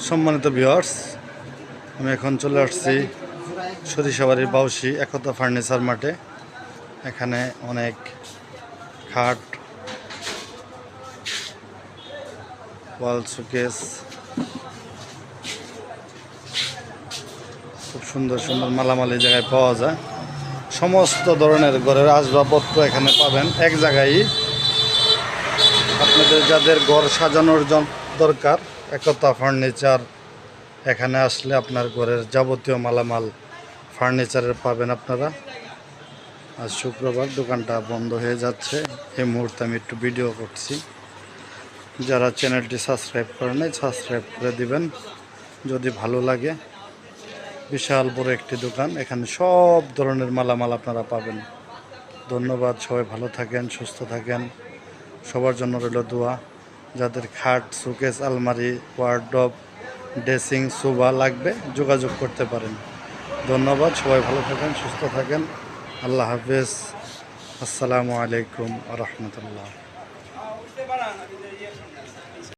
সম্মানিত ভিউয়ার্স, আমি এখন চলে আসছি সরিষাবাড়ির বাউসি একতা ফার্নিচার মার্টে। এখানে অনেক খাট, ওয়াল শোকেস, খুব সুন্দর সুন্দর মালামাল এই জায়গায় পাওয়া যায়। সমস্ত ধরনের ঘরের আসবাবপত্র এখানে পাবেন এক জায়গায়। আপনাদের যাদের ঘর সাজানোর দরকার, একতা ফার্নিচার এখানে আসলে আপনার ঘরের যাবতীয় মালামাল ফার্নিচারের পাবেন আপনারা। আজ শুক্রবার, দোকানটা বন্ধ হয়ে যাচ্ছে। এই মুহূর্তে আমি একটু ভিডিও করছি। যারা চ্যানেলটি সাবস্ক্রাইব করেন নাই, সাবস্ক্রাইব করে দিবেন যদি ভালো লাগে। বিশাল বড় একটি দোকান, এখানে সব ধরনের মালামাল আপনারা পাবেন। ধন্যবাদ, সবাই ভালো থাকেন, সুস্থ থাকেন। সবার জন্য রইল দোয়া। যাদের খাট, শোকেস, আলমারি, ওয়ার্ডরোব, ড্রেসিং, সোফা লাগবে যোগাযোগ করতে পারেন। ধন্যবাদ, সবাই ভালো থাকেন, সুস্থ থাকেন। আল্লাহ হাফেজ। আসসালামু আলাইকুম ওয়া রাহমাতুল্লাহ।